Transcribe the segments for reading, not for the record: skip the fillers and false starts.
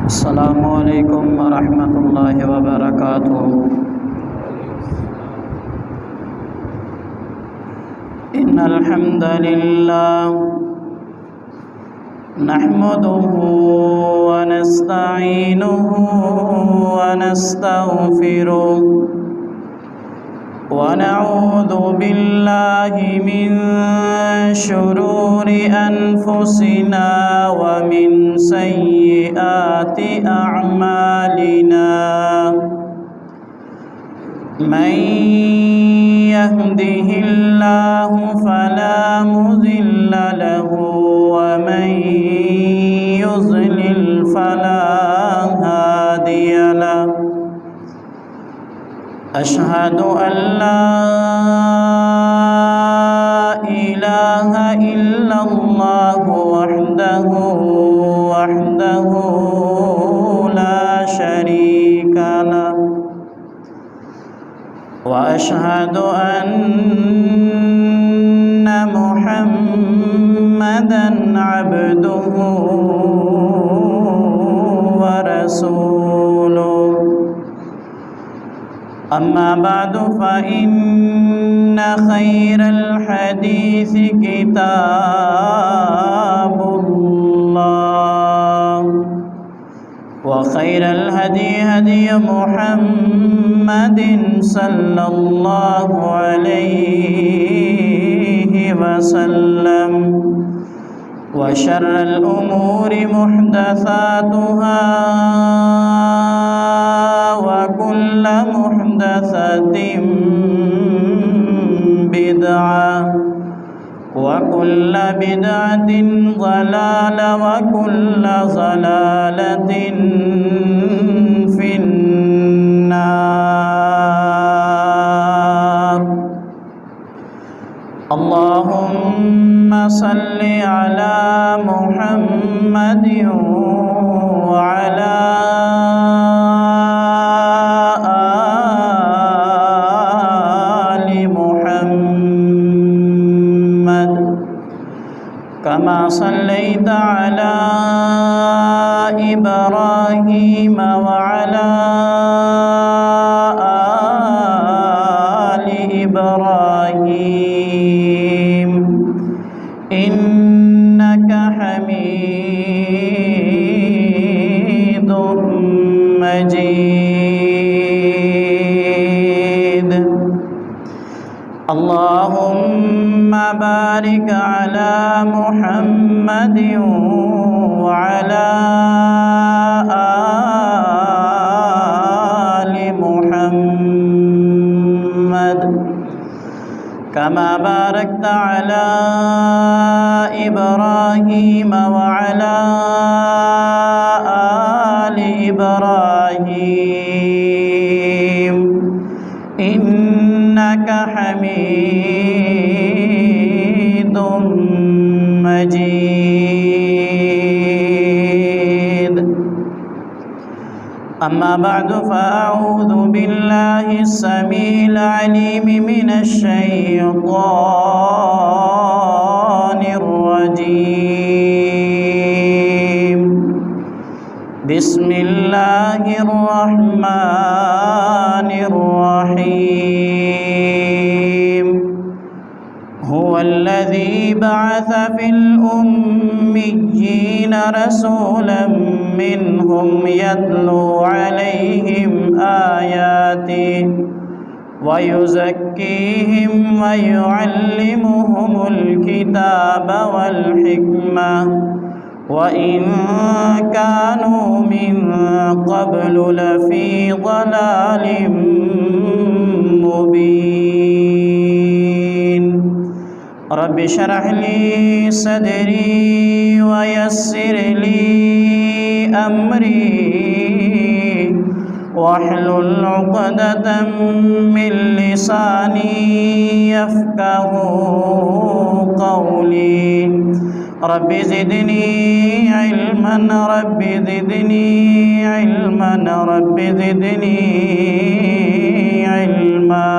السلام علیکم ورحمۃ اللہ وبرکاتہ۔ ان الحمد للہ نحمده ونستعینه ونستغفره ونعوذ باللہ من شرور انفسنا ومن سیئات اعمالنا، من يهده الله فلا مضل له ومن يضلل فلا هادي له، أشهد أن لا إله إلا الله وحده لا شريك له، وأشهد أن محمدًا عبده ورسوله، أما بعد فإن خير الحديث كتاب الله، وخير الهدي هدي محمد صلى الله عليه وسلم، وشر الأمور محدثاتها، وكل محدثة بدعة، وكل بدعة ضلالة، وكل ضلالة في النار۔ اللهم صل على محمد وعلى آل محمد كما صليت على إبراهيم وعلى آل إبراهيم إنك حميد مجيد۔ اللهم بارك على محمد وعلى آل محمد كما باركت على إبراهيم وعلى آل إبراهيم إنك حميد مجيد۔ أما بعد فأعوذ بالله السميع العليم من الشيطان الرجيم، بسم الله الرحمن الرحيم۔ هو الذي بعث في الأميين رسولا منهم يتلو عليهم آياته ويزكيهم ويعلمهم الكتاب والحكمة وإن كانوا من قبل لفي ضلال مبين۔ رب اشرح لي صدري ويسر لي أمري واحلل عقدة من لساني يفقه قولي۔ رب زدني علما، رب زدني علما، رب زدني علما،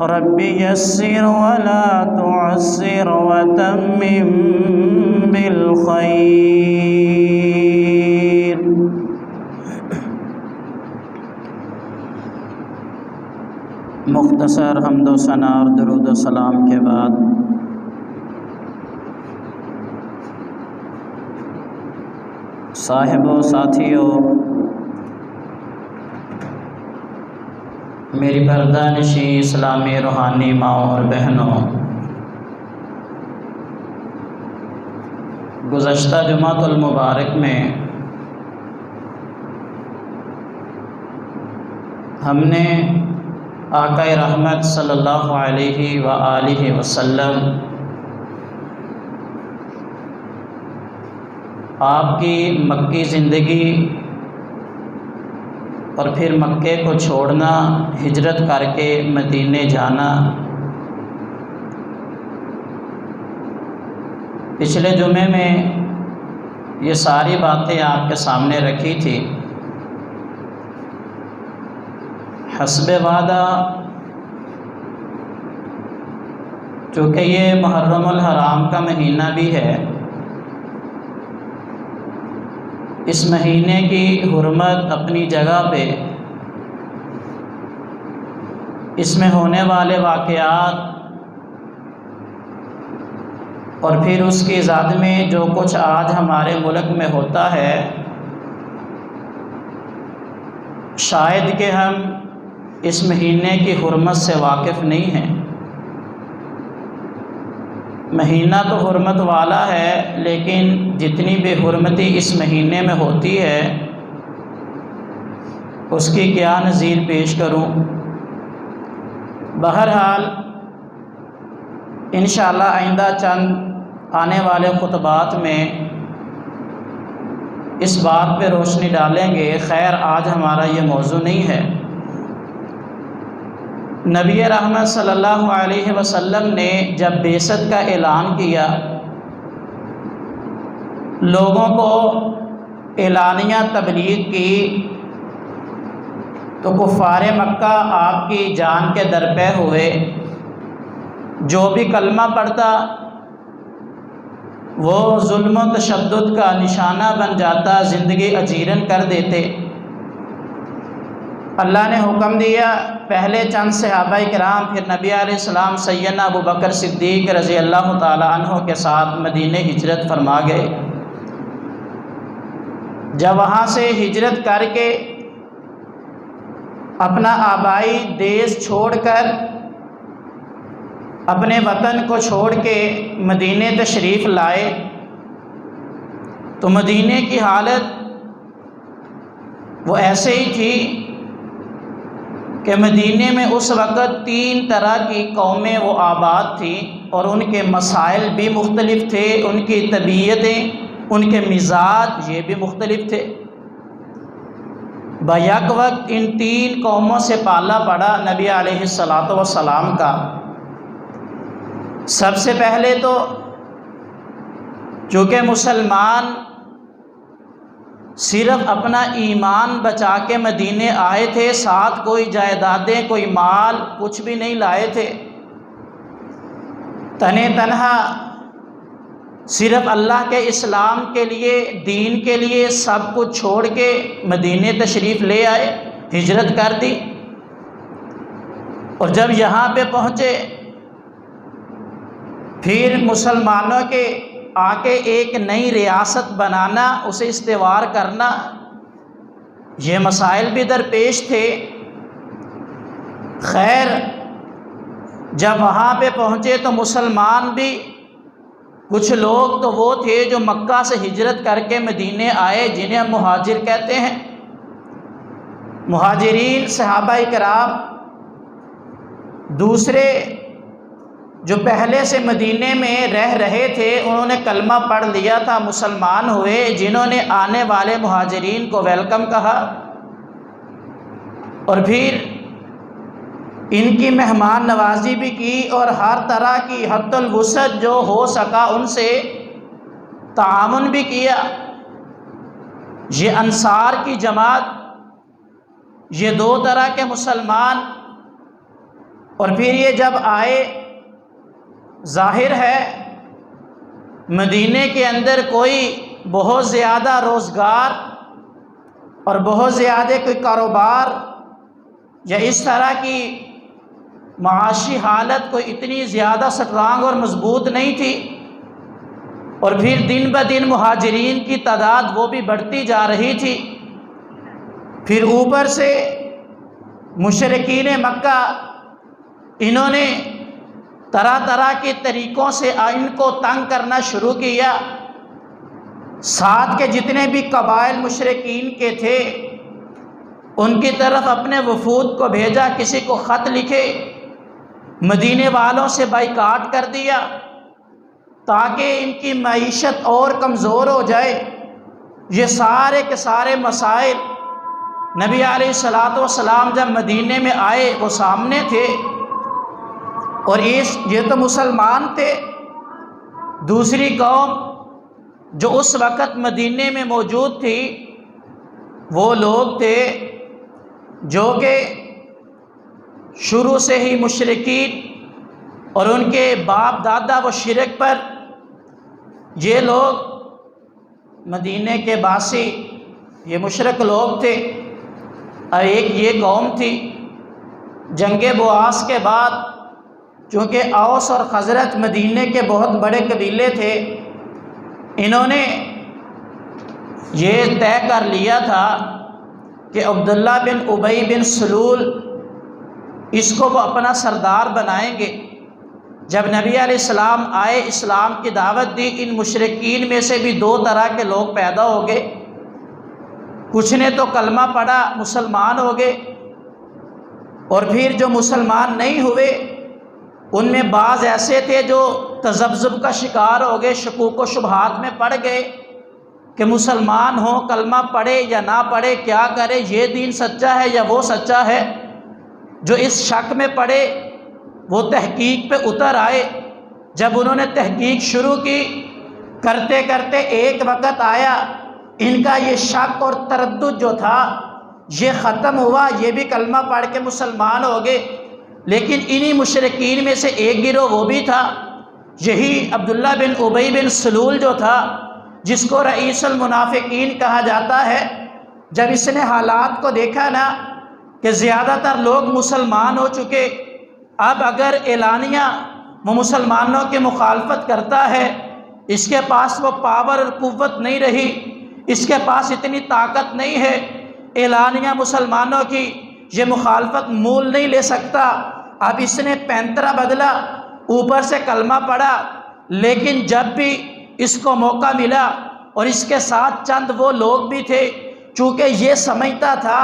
رب يسر ولا تعسر وتمم بالخير۔ مختصر حمد و ثنا اور درود و سلام کے بعد صاحبوں، ساتھیوں، میری پردہ نشین اسلامی روحانی ماؤں اور بہنوں، گزشتہ جمعۃ المبارک میں ہم نے آقا رحمت صلی اللہ علیہ وآلہ وسلم آپ کی مکی زندگی اور پھر مکے کو چھوڑنا، ہجرت کر کے مدینے جانا، پچھلے جمعے میں یہ ساری باتیں آپ کے سامنے رکھی تھی۔ حسب وعدہ چونکہ یہ محرم الحرام کا مہینہ بھی ہے، اس مہینے کی حرمت اپنی جگہ پہ، اس میں ہونے والے واقعات اور پھر اس کی ذات میں جو کچھ آج ہمارے ملک میں ہوتا ہے، شاید کہ ہم اس مہینے کی حرمت سے واقف نہیں ہیں۔ مہینہ تو حرمت والا ہے، لیکن جتنی بے حرمتی اس مہینے میں ہوتی ہے اس کی کیا نظیر پیش کروں۔ بہرحال انشاءاللہ آئندہ چند آنے والے خطبات میں اس بات پہ روشنی ڈالیں گے۔ خیر، آج ہمارا یہ موضوع نہیں ہے۔ نبی رحمت صلی اللہ علیہ وسلم نے جب بعثت کا اعلان کیا، لوگوں کو اعلانیہ تبلیغ کی، تو کفار مکہ آپ کی جان کے درپے ہوئے۔ جو بھی کلمہ پڑھتا وہ ظلم و تشدد کا نشانہ بن جاتا، زندگی اجیرن کر دیتے۔ اللہ نے حکم دیا، پہلے چند صحابہ کرام، پھر نبی علیہ السلام سیدنا ابو بکر صدیق رضی اللہ تعالی عنہ کے ساتھ مدینہ ہجرت فرما گئے۔ جب وہاں سے ہجرت کر کے اپنا آبائی دیس چھوڑ کر، اپنے وطن کو چھوڑ کے مدینہ تشریف لائے، تو مدینہ کی حالت وہ ایسے ہی تھی کہ مدینہ میں اس وقت 3 طرح کی قومیں وہ آباد تھیں، اور ان کے مسائل بھی مختلف تھے، ان کی طبیعتیں، ان کے مزاج یہ بھی مختلف تھے۔ بیک وقت ان 3 قوموں سے پالا پڑا نبی علیہ الصلاۃ والسلام کا۔ سب سے پہلے تو چونکہ مسلمان صرف اپنا ایمان بچا کے مدینے آئے تھے، ساتھ کوئی جائیدادیں، کوئی مال، کچھ بھی نہیں لائے تھے، تنے تنہا صرف اللہ کے اسلام کے لیے، دین کے لیے سب کچھ چھوڑ کے مدینے تشریف لے آئے، ہجرت کر دی۔ اور جب یہاں پہ پہنچے، پھر مسلمانوں کے آ کے ایک نئی ریاست بنانا، اسے استوار کرنا، یہ مسائل بھی درپیش تھے۔ خیر، جب وہاں پہ پہنچے تو مسلمان بھی کچھ لوگ تو وہ تھے جو مکہ سے ہجرت کر کے مدینے آئے، جنہیں ہم مہاجر کہتے ہیں۔ مہاجرین صحابہ کرام، دوسرے جو پہلے سے مدینے میں رہ رہے تھے، انہوں نے کلمہ پڑھ لیا تھا، مسلمان ہوئے، جنہوں نے آنے والے مہاجرین کو ویلکم کہا، اور پھر ان کی مہمان نوازی بھی کی، اور ہر طرح کی حد الوسعت جو ہو سکا ان سے تعاون بھی کیا۔ یہ انصار کی جماعت، یہ 2 طرح کے مسلمان، اور پھر یہ جب آئے، ظاہر ہے مدینے کے اندر کوئی بہت زیادہ روزگار اور بہت زیادہ کوئی کاروبار یا اس طرح کی معاشی حالت کوئی اتنی زیادہ اسٹرانگ اور مضبوط نہیں تھی، اور پھر دن بہ دن مہاجرین کی تعداد وہ بھی بڑھتی جا رہی تھی۔ پھر اوپر سے مشرکین مکہ انہوں نے طرح طرح کے طریقوں سے ان کو تنگ کرنا شروع کیا۔ ساتھ کے جتنے بھی قبائل مشرکین کے تھے ان کی طرف اپنے وفود کو بھیجا، کسی کو خط لکھے، مدینے والوں سے بائیکاٹ کر دیا تاکہ ان کی معیشت اور کمزور ہو جائے۔ یہ سارے کے سارے مسائل نبی علیہ الصلوۃ والسلام جب مدینے میں آئے وہ سامنے تھے، اور یہ تو مسلمان تھے۔ دوسری قوم جو اس وقت مدینے میں موجود تھی وہ لوگ تھے جو کہ شروع سے ہی مشرکین اور ان کے باپ دادا و شرک پر، یہ لوگ مدینے کے باسی یہ مشرک لوگ تھے۔ اور ایک یہ قوم تھی، جنگ بعاث کے بعد چونکہ اوس اور خزرج مدینے کے بہت بڑے قبیلے تھے، انہوں نے یہ طے کر لیا تھا کہ عبداللہ بن ابی بن سلول اس کو وہ اپنا سردار بنائیں گے۔ جب نبی علیہ السلام آئے، اسلام کی دعوت دی، ان مشرکین میں سے بھی دو طرح کے لوگ پیدا ہو گئے۔ کچھ نے تو کلمہ پڑھا، مسلمان ہو گئے، اور پھر جو مسلمان نہیں ہوئے ان میں بعض ایسے تھے جو تذبذب کا شکار ہو گئے، شکوک و شبہات میں پڑ گئے کہ مسلمان ہوں، کلمہ پڑھے یا نہ پڑھے، کیا کرے، یہ دین سچا ہے یا وہ سچا ہے۔ جو اس شک میں پڑے وہ تحقیق پہ اتر آئے۔ جب انہوں نے تحقیق شروع کی، کرتے کرتے ایک وقت آیا ان کا یہ شک اور تردد جو تھا یہ ختم ہوا، یہ بھی کلمہ پڑھ کے مسلمان ہو گئے۔ لیکن انہی مشرکین میں سے ایک گروہ وہ بھی تھا، یہی عبداللہ بن ابی بن سلول جو تھا، جس کو رئیس المنافقین کہا جاتا ہے۔ جب اس نے حالات کو دیکھا نا کہ زیادہ تر لوگ مسلمان ہو چکے، اب اگر اعلانیہ وہ مسلمانوں کی مخالفت کرتا ہے، اس کے پاس وہ پاور اور قوت نہیں رہی، اس کے پاس اتنی طاقت نہیں ہے، اعلانیہ مسلمانوں کی یہ مخالفت مول نہیں لے سکتا۔ اب اس نے پینترا بدلا، اوپر سے کلمہ پڑھا، لیکن جب بھی اس کو موقع ملا، اور اس کے ساتھ چند وہ لوگ بھی تھے، چونکہ یہ سمجھتا تھا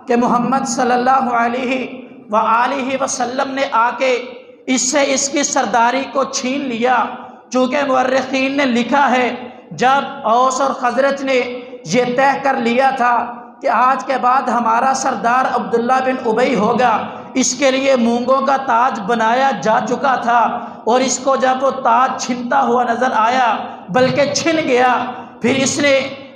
کہ محمد صلی اللہ علیہ وآلہ وسلم نے آ کے اس سے اس کی سرداری کو چھین لیا۔ چونکہ مورخین نے لکھا ہے جب اوس اور خزرج نے یہ طے کر لیا تھا کہ آج کے بعد ہمارا سردار عبداللہ بن ابی ہوگا، اس کے لیے مونگوں کا تاج بنایا جا چکا تھا، اور اس کو جب وہ تاج چھنتا ہوا نظر آیا، بلکہ چھن گیا، پھر اس نے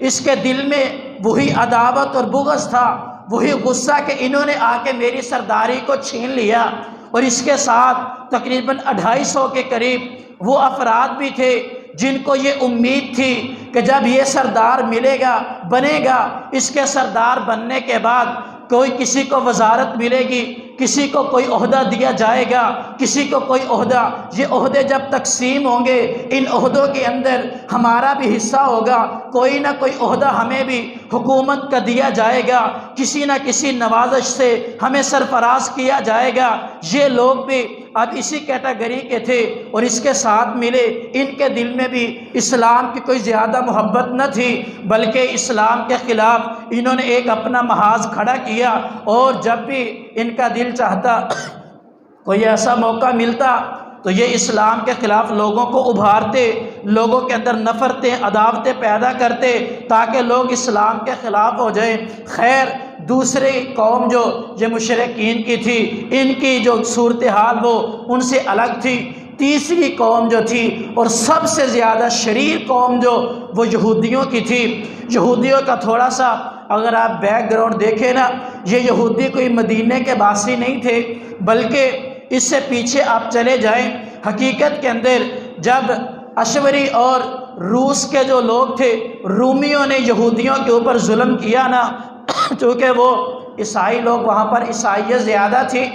اس کے دل میں وہی عداوت اور بغض تھا، وہی غصہ کہ انہوں نے آ کے میری سرداری کو چھین لیا۔ اور اس کے ساتھ تقریباً 250 کے قریب وہ افراد بھی تھے جن کو یہ امید تھی کہ جب یہ سردار ملے گا، بنے گا، اس کے سردار بننے کے بعد کوئی کسی کو وزارت ملے گی، کسی کو کوئی عہدہ دیا جائے گا، کسی کو کوئی عہدہ، یہ عہدے جب تقسیم ہوں گے ان عہدوں کے اندر ہمارا بھی حصہ ہوگا، کوئی نہ کوئی عہدہ ہمیں بھی حکومت کا دیا جائے گا، کسی نہ کسی نوازش سے ہمیں سرفراز کیا جائے گا۔ یہ لوگ بھی اب اسی کیٹیگری کے تھے اور اس کے ساتھ ملے۔ ان کے دل میں بھی اسلام کی کوئی زیادہ محبت نہ تھی، بلکہ اسلام کے خلاف انہوں نے ایک اپنا محاذ کھڑا کیا، اور جب بھی ان کا دل چاہتا کوئی ایسا موقع ملتا تو یہ اسلام کے خلاف لوگوں کو ابھارتے، لوگوں کے اندر نفرتیں، عداوتیں پیدا کرتے تاکہ لوگ اسلام کے خلاف ہو جائیں۔ خیر، دوسری قوم جو یہ مشرکین کی تھی، ان کی جو صورتحال وہ ان سے الگ تھی۔ تیسری قوم جو تھی اور سب سے زیادہ شریر قوم جو وہ یہودیوں کی تھی۔ یہودیوں کا تھوڑا سا اگر آپ بیک گراؤنڈ دیکھیں نا، یہ یہودی کوئی مدینے کے باسی نہیں تھے، بلکہ اس سے پیچھے آپ چلے جائیں۔ حقیقت کے اندر جب اشوری اور روس کے جو لوگ تھے، رومیوں نے یہودیوں کے اوپر ظلم کیا نا، چونکہ وہ عیسائی لوگ وہاں پر عیسائیت زیادہ تھی،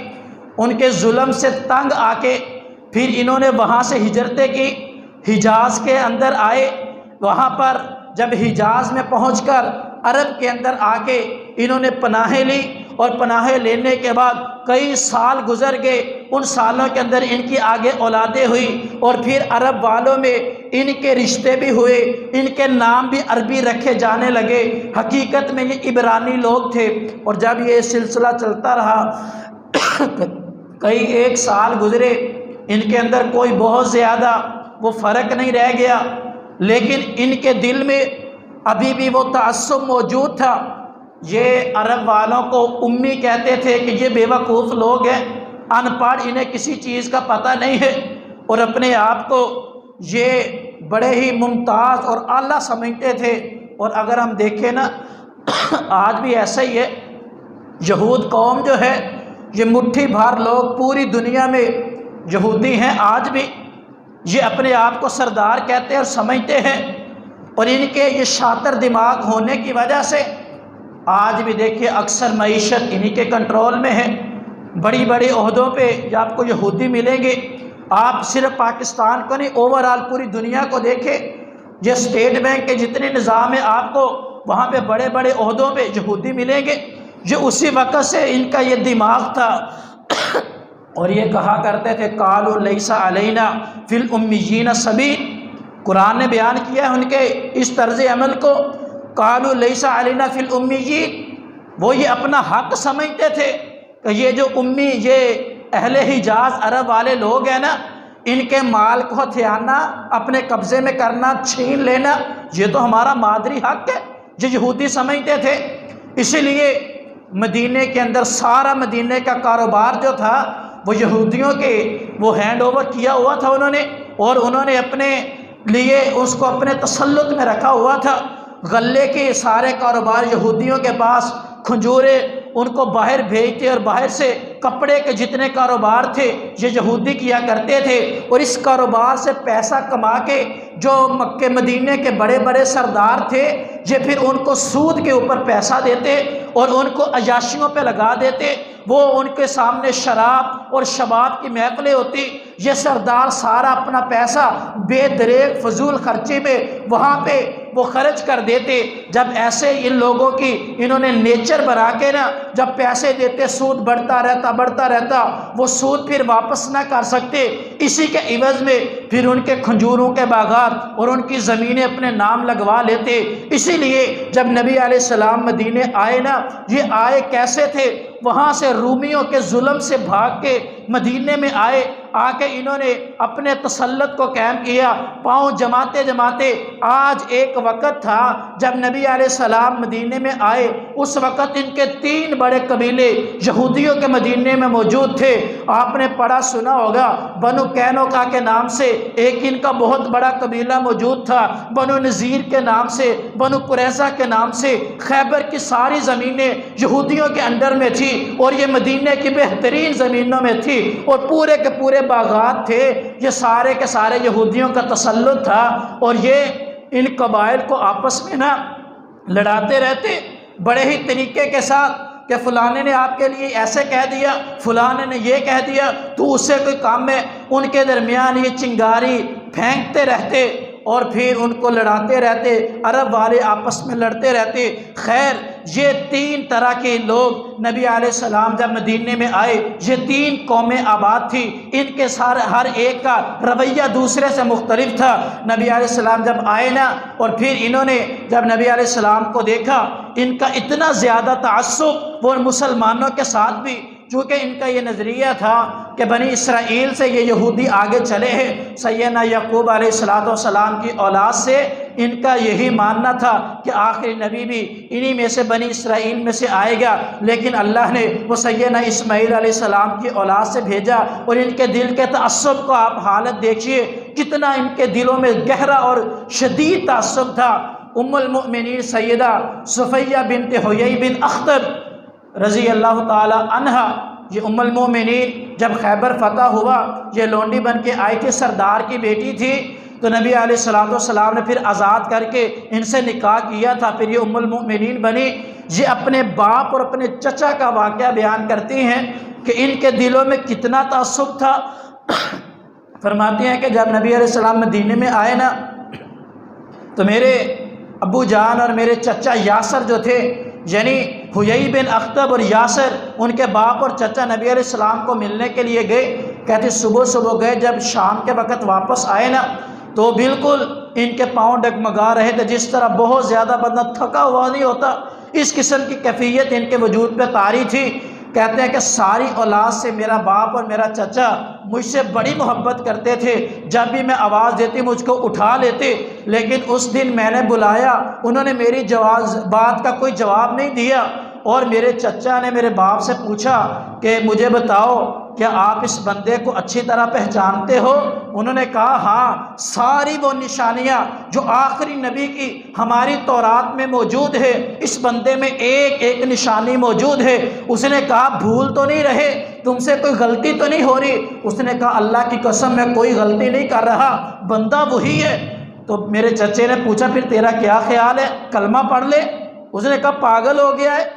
ان کے ظلم سے تنگ آ کے پھر انہوں نے وہاں سے ہجرتیں کی، حجاز کے اندر آئے۔ وہاں پر جب حجاز میں پہنچ کر عرب کے اندر آ کے انہوں نے پناہیں لی، اور پناہیں لینے کے بعد کئی سال گزر گئے۔ ان سالوں کے اندر ان کی آگے اولادیں ہوئی، اور پھر عرب والوں میں ان کے رشتے بھی ہوئے، ان کے نام بھی عربی رکھے جانے لگے۔ حقیقت میں یہ عبرانی لوگ تھے۔ اور جب یہ سلسلہ چلتا رہا کئی ایک سال گزرے، ان کے اندر کوئی بہت زیادہ وہ فرق نہیں رہ گیا، لیکن ان کے دل میں ابھی بھی وہ تعصب موجود تھا۔ یہ عرب والوں کو امی کہتے تھے کہ یہ بے وقوف لوگ ہیں، ان پڑھ، انہیں کسی چیز کا پتہ نہیں ہے، اور اپنے آپ کو یہ بڑے ہی ممتاز اور اعلیٰ سمجھتے تھے۔ اور اگر ہم دیکھیں نا آج بھی ایسا ہی ہے، یہود قوم جو ہے یہ مٹھی بھر لوگ پوری دنیا میں یہودی ہیں، آج بھی یہ اپنے آپ کو سردار کہتے ہیں اور سمجھتے ہیں، اور ان کے یہ شاطر دماغ ہونے کی وجہ سے آج بھی دیکھیے اکثر معیشت انہی کے کنٹرول میں ہے۔ بڑی بڑی عہدوں پہ آپ کو یہودی ملیں گے۔ آپ صرف پاکستان کو نہیں، اوورآل پوری دنیا کو دیکھیں، یہ اسٹیٹ بینک کے جتنے نظام ہیں آپ کو وہاں پہ بڑے بڑے عہدوں پہ یہودی ملیں گے۔ جو اسی وقت سے ان کا یہ دماغ تھا، اور یہ کہا کرتے تھے قالوا لیس علینا فی الامیین سبیل۔ قرآن نے بیان کیا ہے ان کے اس طرز عمل کو، قالوا لیس علینا فی الامیین۔ وہ یہ اپنا حق سمجھتے تھے کہ یہ جو امی، یہ اہل حجاز عرب والے لوگ ہیں نا، ان کے مال کو ہتھیانا، اپنے قبضے میں کرنا، چھین لینا، یہ تو ہمارا مادری حق ہے، یہ یہودی سمجھتے تھے۔ اسی لیے مدینے کے اندر سارا مدینے کا کاروبار جو تھا وہ یہودیوں کے وہ ہینڈ اوور کیا ہوا تھا انہوں نے، اور انہوں نے اپنے لیے اس کو اپنے تسلط میں رکھا ہوا تھا۔ غلے کے سارے کاروبار یہودیوں کے پاس، کھجورے ان کو باہر بھیجتے، اور باہر سے کپڑے کے جتنے کاروبار تھے یہ یہودی کیا کرتے تھے۔ اور اس کاروبار سے پیسہ کما کے جو مکے مدینے کے بڑے بڑے سردار تھے یہ پھر ان کو سود کے اوپر پیسہ دیتے اور ان کو عیاشیوں پہ لگا دیتے۔ وہ ان کے سامنے شراب اور شباب کی محفلیں ہوتی، یہ سردار سارا اپنا پیسہ بے دریغ فضول خرچی میں وہاں پہ وہ خرچ کر دیتے۔ جب ایسے ان لوگوں کی انہوں نے نیچر بنا کے نا جب پیسے دیتے، سود بڑھتا رہتا، وہ سود پھر واپس نہ کر سکتے، اسی کے عوض میں پھر ان کے کھجوروں کے باغات اور ان کی زمینیں اپنے نام لگوا لیتے۔ اسی لیے جب نبی علیہ السلام مدینے آئے نا، یہ آئے کیسے تھے؟ وہاں سے رومیوں کے ظلم سے بھاگ کے مدینے میں آئے، آ کے انہوں نے اپنے تسلط کو قائم کیا، پاؤں جماتے جماتے۔ آج ایک وقت تھا جب نبی علیہ السلام مدینے میں آئے، اس وقت ان کے 3 بڑے قبیلے یہودیوں کے مدینے میں موجود تھے۔ آپ نے پڑھا سنا ہوگا، بنو قینوقا کے نام سے ایک ان کا بہت بڑا قبیلہ موجود تھا، بنو نذیر کے نام سے، بنو قریظہ کے نام سے۔ خیبر کی ساری زمینیں یہودیوں کے انڈر میں تھی، اور یہ مدینے کی بہترین زمینوں میں تھی، اور پورے کے پورے باغات تھے، یہ سارے کے سارے یہودیوں کا تسلط تھا۔ اور یہ ان قبائل کو آپس میں نا لڑاتے رہتے بڑے ہی طریقے کے ساتھ، کہ فلانے نے آپ کے لیے ایسے کہہ دیا، فلانے نے یہ کہہ دیا، تو اس سے کوئی کام ہے۔ ان کے درمیان یہ چنگاری پھینکتے رہتے اور پھر ان کو لڑاتے رہتے، عرب والے آپس میں لڑتے رہتے۔ خیر، یہ 3 طرح کے لوگ نبی علیہ السلام جب مدینے میں آئے، یہ 3 قومیں آباد تھی، ان کے سارے ہر ایک کا رویہ دوسرے سے مختلف تھا۔ نبی علیہ السلام جب آئے نا، اور پھر انہوں نے جب نبی علیہ السلام کو دیکھا، ان کا اتنا زیادہ تعصب وہ مسلمانوں کے ساتھ بھی، چونکہ ان کا یہ نظریہ تھا کہ بنی اسرائیل سے یہ یہودی آگے چلے ہیں، سیدنا یعقوب علیہ السلام کی اولاد سے ان کا یہی ماننا تھا کہ آخری نبی بھی انہی میں سے بنی اسرائیل میں سے آئے گا، لیکن اللہ نے وہ سیدنا اسماعیل علیہ السلام کی اولاد سے بھیجا۔ اور ان کے دل کے تعصب کو آپ حالت دیکھیے، کتنا ان کے دلوں میں گہرا اور شدید تعصب تھا۔ ام المؤمنین سیدہ صفیہ بنت حیی بن اخطب رضی اللہ تعالی عنہا، یہ ام المؤمنین جب خیبر فتح ہوا، یہ لونڈی بن کے آئی تھی، سردار کی بیٹی تھی، تو نبی علیہ السلام نے پھر آزاد کر کے ان سے نکاح کیا تھا، پھر یہ ام المؤمنین بنی۔ یہ اپنے باپ اور اپنے چچا کا واقعہ بیان کرتی ہیں کہ ان کے دلوں میں کتنا تعصب تھا۔ فرماتے ہیں کہ جب نبی علیہ السلام مدینے میں آئے نا تو میرے ابو جان اور میرے چچا یاسر جو تھے، یعنی حیی بن اخطب اور یاسر، ان کے باپ اور چچا نبی علیہ السلام کو ملنے کے لیے گئے۔ کہتے صبح گئے، جب شام کے وقت واپس آئے نا تو بالکل ان کے پاؤں ڈگمگا رہے تھے، جس طرح بہت زیادہ بندہ تھکا ہوا نہیں ہوتا، اس قسم کی کیفیت ان کے وجود پہ طاری تھی۔ کہتے ہیں کہ ساری اولاد سے میرا باپ اور میرا چچا مجھ سے بڑی محبت کرتے تھے، جب بھی میں آواز دیتی مجھ کو اٹھا لیتے، لیکن اس دن میں نے بلایا، انہوں نے میری بات کا کوئی جواب نہیں دیا، اور میرے چچا نے میرے باپ سے پوچھا کہ مجھے بتاؤ کیا آپ اس بندے کو اچھی طرح پہچانتے ہو؟ انہوں نے کہا ہاں، ساری وہ نشانیاں جو آخری نبی کی ہماری تورات میں موجود ہے، اس بندے میں ایک ایک نشانی موجود ہے۔ اس نے کہا بھول تو نہیں رہے، تم سے کوئی غلطی تو نہیں ہو رہی؟ اس نے کہا اللہ کی قسم میں کوئی غلطی نہیں کر رہا، بندہ وہی ہے۔ تو میرے چچے نے پوچھا پھر تیرا کیا خیال ہے، کلمہ پڑھ لے؟ اس نے کہا پاگل ہو گیا ہے،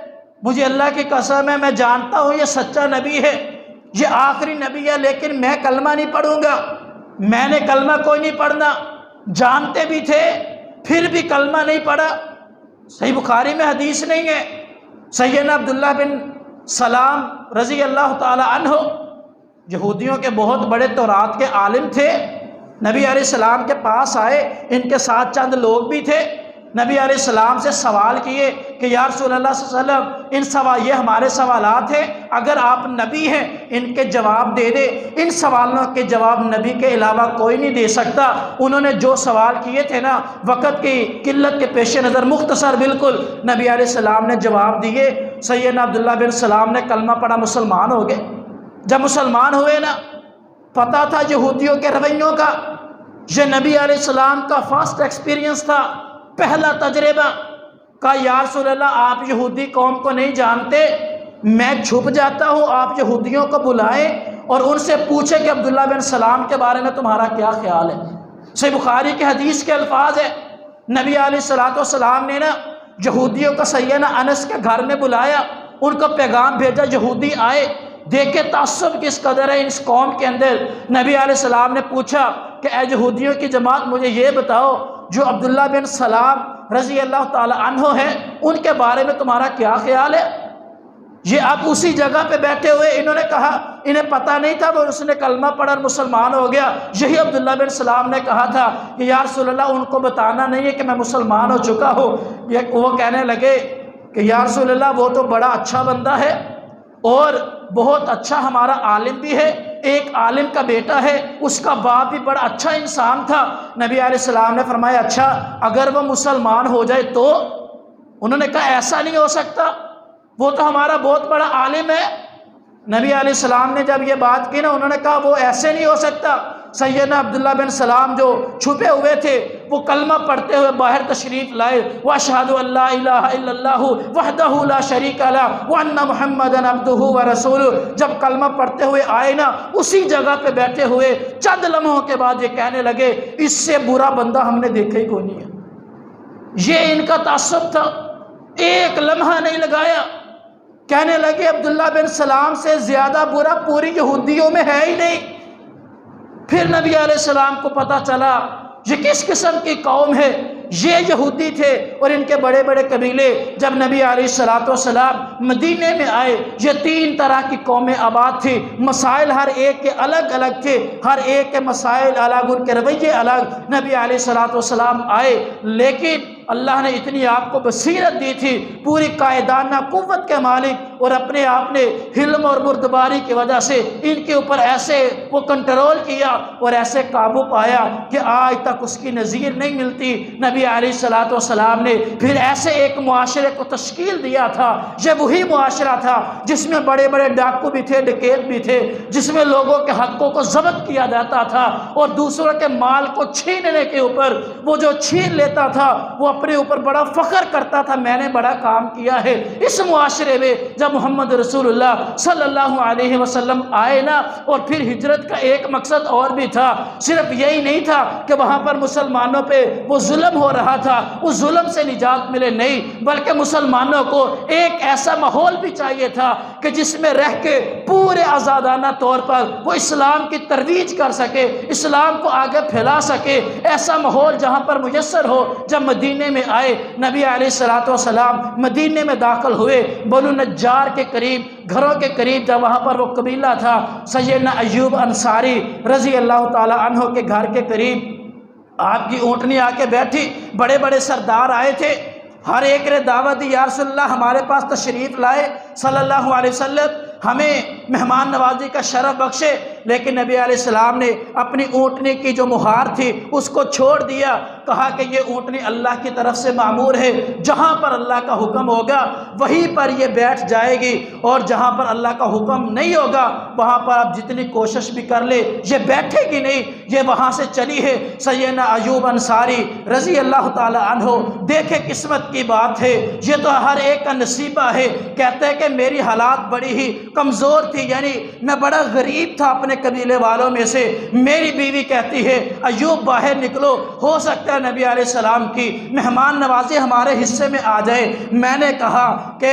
مجھے اللہ کی قسم ہے میں جانتا ہوں یہ سچا نبی ہے، یہ آخری نبی ہے، لیکن میں کلمہ نہیں پڑھوں گا، میں نے کلمہ کوئی نہیں پڑھنا۔ جانتے بھی تھے پھر بھی کلمہ نہیں پڑھا۔ صحیح بخاری میں حدیث نہیں ہے، سیدنا عبداللہ بن سلام رضی اللہ تعالی عنہ یہودیوں کے بہت بڑے تورات کے عالم تھے، نبی علیہ السلام کے پاس آئے، ان کے ساتھ چند لوگ بھی تھے، نبی علیہ السلام سے سوال کیے کہ یا رسول اللہ صلی اللہ علیہ وسلم یہ ہمارے سوالات ہیں، اگر آپ نبی ہیں ان کے جواب دے دے۔ ان سوالوں کے جواب نبی کے علاوہ کوئی نہیں دے سکتا۔ انہوں نے جو سوال کیے تھے نا، وقت کی قلت کے پیش نظر مختصر بالکل نبی علیہ السلام نے جواب دیے۔ سیدنا عبداللہ بن سلام نے کلمہ پڑھا، مسلمان ہو گئے۔ جب مسلمان ہوئے نا، پتہ تھا یہودیوں کے رویوں کا، یہ نبی علیہ السلام کا فرسٹ ایکسپیرینس تھا، پہلا تجربہ۔ کہا یا رسول اللہ آپ یہودی قوم کو نہیں جانتے، میں چھپ جاتا ہوں، آپ یہودیوں کو بلائیں اور ان سے پوچھیں کہ عبداللہ بن سلام کے بارے میں تمہارا کیا خیال ہے۔ صحیح بخاری کے حدیث کے الفاظ ہے، نبی علیہ السلام نے نا یہودیوں کو سیدنا انس کے گھر میں بلایا، ان کو پیغام بھیجا، یہودی آئے، دیکھے تعصب کس قدر ہے اس قوم کے اندر۔ نبی علیہ السلام نے پوچھا کہ اے یہودیوں کی جماعت مجھے یہ بتاؤ، جو عبداللہ بن سلام رضی اللہ تعالی عنہ ہیں ان کے بارے میں تمہارا کیا خیال ہے؟ یہ آپ اسی جگہ پہ بیٹھے ہوئے، انہوں نے کہا انہیں پتہ نہیں تھا، وہ اس نے کلمہ پڑھا اور مسلمان ہو گیا۔ یہی عبداللہ بن سلام نے کہا تھا کہ یا رسول اللہ ان کو بتانا نہیں ہے کہ میں مسلمان ہو چکا ہوں۔ وہ کہنے لگے کہ یا رسول اللہ وہ تو بڑا اچھا بندہ ہے اور بہت اچھا ہمارا عالم بھی ہے، ایک عالم کا بیٹا ہے، اس کا باپ بھی بڑا اچھا انسان تھا۔ نبی علیہ السلام نے فرمایا اچھا اگر وہ مسلمان ہو جائے تو؟ انہوں نے کہا ایسا نہیں ہو سکتا، وہ تو ہمارا بہت بڑا عالم ہے۔ نبی علیہ السلام نے جب یہ بات کی نا، انہوں نے کہا وہ ایسے نہیں ہو سکتا۔ سیدنا عبداللہ بن سلام جو چھپے ہوئے تھے وہ کلمہ پڑھتے ہوئے باہر تشریف لائے، وَأَشْهَدُ أَن لَّا إِلَٰهَ إِلَّا اللَّهُ وَحْدَهُ لَا شَرِيكَ لَهُ وَأَنَّ مُحَمَّدًا عَبْدُهُ وَرَسُولُهُ۔ جب کلمہ پڑھتے ہوئے آئے نا، اسی جگہ پہ بیٹھے ہوئے چند لمحوں کے بعد یہ کہنے لگے اس سے برا بندہ ہم نے دیکھا ہی کوئی نہیں ہے۔ یہ ان کا تعصب تھا، ایک لمحہ نہیں لگایا، کہنے لگے عبداللہ بن سلام سے زیادہ برا پوری یہودیوں میں ہے ہی نہیں۔ پھر نبی علیہ السلام کو پتہ چلا یہ کس قسم کی قوم ہے، یہ یہودی تھے اور ان کے بڑے بڑے قبیلے۔ جب نبی علیہ السلام مدینے میں آئے، یہ 3 طرح کی قومیں آباد تھی، مسائل ہر ایک کے الگ الگ تھے، ہر ایک کے مسائل الگ، ان کے رویے الگ۔ نبی علیہ السلام آئے، لیکن اللہ نے اتنی آپ کو بصیرت دی تھی، پوری قائدانہ قوت کے مالک، اور اپنے آپ نے حلم اور بردباری کی وجہ سے ان کے اوپر ایسے وہ کنٹرول کیا اور ایسے قابو پایا کہ آج تک اس کی نظیر نہیں ملتی۔ نبی علیہ السلام نے پھر ایسے ایک معاشرے کو تشکیل دیا تھا، یہ وہی معاشرہ تھا جس میں بڑے بڑے ڈاکو بھی تھے، ڈکیت بھی تھے، جس میں لوگوں کے حقوں کو ضبط کیا جاتا تھا اور دوسروں کے مال کو چھیننے کے اوپر وہ جو چھین لیتا تھا وہ اپنے اوپر بڑا فخر کرتا تھا، میں نے بڑا کام کیا ہے۔ اس معاشرے میں جب محمد رسول اللہ صلی اللہ علیہ وسلم آئے نا، اور پھر ہجرت کا ایک مقصد اور بھی تھا، صرف یہی نہیں تھا کہ وہاں پر مسلمانوں پہ وہ ظلم ہو رہا تھا، اس ظلم سے نجات ملے، نہیں، بلکہ مسلمانوں کو ایک ایسا ماحول بھی چاہیے تھا کہ جس میں رہ کے پورے آزادانہ طور پر وہ اسلام کی ترویج کر سکے، اسلام کو آگے پھیلا سکے، ایسا ماحول جہاں پر میسر ہو۔ جب مدینے میں آئے، نبی علیہ السلام مدینے میں داخل ہوئے، بنو نجار کے قریب، گھروں کے قریب، جب وہاں پر وہ قبیلہ تھا سیدنا ایوب انصاری رضی اللہ تعالی عنہ کے گھر کے قریب آپ کی اونٹنی آ کے بیٹھی، بڑے بڑے سردار آئے تھے، ہر ایک نے دعوت دی، یا رسول اللہ ہمارے پاس تشریف لائے صلی اللہ علیہ وسلم، ہمیں مہمان نوازی کا شرف بخشے۔ لیکن نبی علیہ السلام نے اپنی اونٹنی کی جو مہار تھی اس کو چھوڑ دیا، کہا کہ یہ اونٹنی اللہ کی طرف سے معمور ہے، جہاں پر اللہ کا حکم ہوگا وہیں پر یہ بیٹھ جائے گی، اور جہاں پر اللہ کا حکم نہیں ہوگا وہاں پر آپ جتنی کوشش بھی کر لے یہ بیٹھے گی نہیں، یہ وہاں سے چلی ہے۔ سیدنا ایوب انصاری رضی اللہ تعالی عنہ، دیکھے قسمت کی بات ہے، یہ تو ہر ایک کا نصیبہ ہے، کہتے ہیں کہ میری حالات بڑی ہی کمزور تھی، یعنی میں بڑا غریب تھا اپنے قبیلے والوں میں سے۔ میری بیوی کہتی ہے ایوب باہر نکلو، ہو سکتا ہے نبی علیہ السلام کی مہمان نوازی ہمارے حصے میں آ جائے۔ میں نے کہا کہ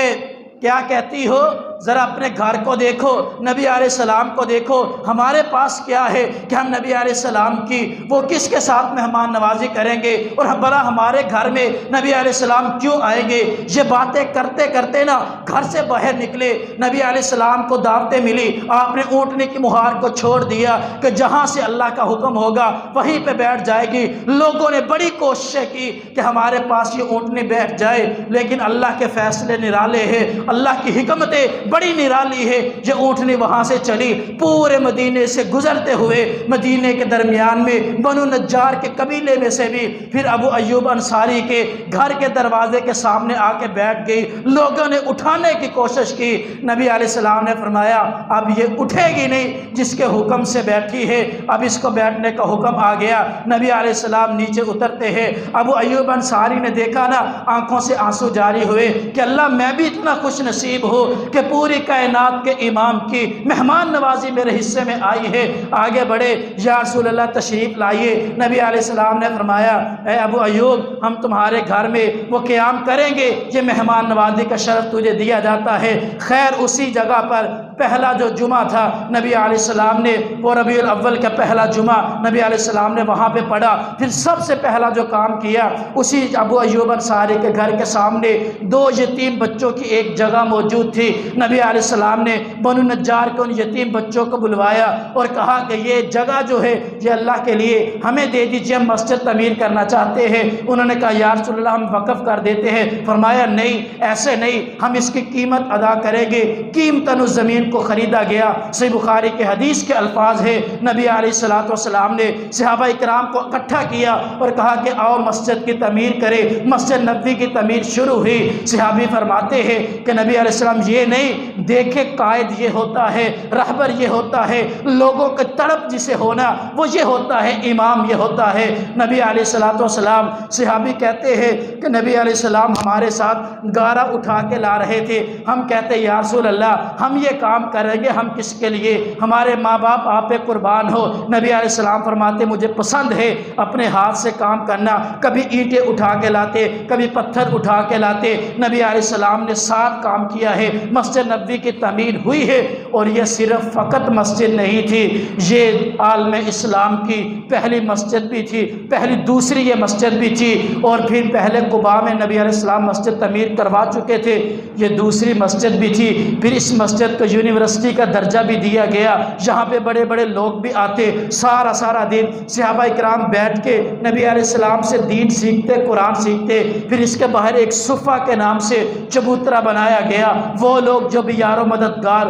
کیا کہتی ہو، ذرا اپنے گھر کو دیکھو، نبی علیہ السلام کو دیکھو، ہمارے پاس کیا ہے کہ ہم نبی علیہ السلام کی وہ کس کے ساتھ مہمان نوازی کریں گے، اور بھلا ہمارے گھر میں نبی علیہ السلام کیوں آئیں گے۔ یہ باتیں کرتے کرتے نا گھر سے باہر نکلے، نبی علیہ السلام کو دعوتیں ملی، آپ نے اونٹنی کی مہار کو چھوڑ دیا کہ جہاں سے اللہ کا حکم ہوگا وہیں پہ بیٹھ جائے گی۔ لوگوں نے بڑی کوششیں کی کہ ہمارے پاس یہ اونٹنی بیٹھ جائے، لیکن اللہ کے فیصلے نرالے ہیں، اللہ کی حکمتیں بڑی نرالی ہے۔ یہ اونٹنی وہاں سے چلی، پورے مدینے سے گزرتے ہوئے مدینے کے درمیان میں بنو نجار کے قبیلے میں سے بھی پھر ابو ایوب انصاری کے گھر کے دروازے کے سامنے آ کے بیٹھ گئی۔ لوگوں نے اٹھانے کی کوشش کی، نبی علیہ السلام نے فرمایا اب یہ اٹھے گی نہیں، جس کے حکم سے بیٹھی ہے اب اس کو بیٹھنے کا حکم آ گیا۔ نبی علیہ السلام نیچے اترتے ہیں، ابو ایوب انصاری نے دیکھا نا، آنکھوں سے آنسو جاری ہوئے کہ اللہ میں بھی اتنا خوش نصیب ہوں کہ پوری کائنات کے امام کی مہمان نوازی میرے حصے میں آئی ہے۔ آگے بڑھے، یا رسول اللہ تشریف لائیے۔ نبی علیہ السلام نے فرمایا اے ابو ایوب ہم تمہارے گھر میں وہ قیام کریں گے، یہ مہمان نوازی کا شرف تجھے دیا جاتا ہے۔ خیر اسی جگہ پر پہلا جو جمعہ تھا نبی علیہ السلام نے وہ ربیع الاول کا پہلا جمعہ نبی علیہ السلام نے وہاں پہ پڑھا۔ پھر سب سے پہلا جو کام کیا، اسی ابو ایوب انصاری کے گھر کے سامنے 2 یتیم بچوں کی ایک جگہ موجود تھی۔ نبی علیہ السلام نے بنو نجار کے ان یتیم بچوں کو بلوایا اور کہا کہ یہ جگہ جو ہے یہ اللہ کے لیے ہمیں دے دیجیے، ہم مسجد تعمیر کرنا چاہتے ہیں۔ انہوں نے کہا یا رسول اللہ ہم وقف کر دیتے ہیں۔ فرمایا نہیں، ایسے نہیں، ہم اس کی قیمت ادا کریں گے۔ قیمتاً اس زمین کو خریدا گیا۔ صحیح بخاری کے حدیث کے الفاظ ہے، نبی علیہ السلام نے صحابہ اکرام کو اکٹھا کیا اور کہا کہ آؤ مسجد کی تعمیر کرے۔ مسجد نبوی کی تعمیر شروع ہوئی۔ صحابی فرماتے ہیں کہ نبی علیہ السلام یہ نہیں دیکھے، قائد یہ ہوتا ہے، رہبر یہ ہوتا ہے، لوگوں کے تڑپ جسے ہونا وہ یہ ہوتا ہے، امام یہ ہوتا ہے۔ نبی علیہ السلام صحابی کہتے ہیں کہ نبی علیہ السلام ہمارے ساتھ گارا اٹھا کے لا رہے تھے، ہم کہتے یا رسول اللہ ہم یہ کام کریں گے، ہم کس کے لیے، ہمارے ماں باپ آپ پہ قربان ہو۔ نبی علیہ السلام فرماتے مجھے پسند ہے اپنے ہاتھ سے کام کرنا، کبھی اینٹیں اٹھا کے لاتے، کبھی پتھر اٹھا کے لاتے۔ نبی علیہ السلام نے 7 کام کیا ہے، مسجد نبوی کی تعمیر ہوئی ہے۔ اور یہ صرف فقط مسجد نہیں تھی، یہ عالم اسلام کی پہلی مسجد بھی تھی، پہلی دوسری یہ مسجد بھی تھی، اور پھر پہلے قباء میں نبی علیہ السلام مسجد تعمیر کروا چکے تھے، یہ دوسری مسجد بھی تھی۔ پھر اس مسجد کو یونیورسٹی کا درجہ بھی دیا گیا، یہاں پہ بڑے بڑے لوگ بھی آتے، سارا دن صحابہ اکرام بیٹھ کے نبی علیہ السلام سے دین سیکھتے، قرآن سیکھتے۔ پھر اس کے باہر ایک صفہ کے نام سے چبوترا بنایا گیا، وہ لوگ جو بھی یار و مددگار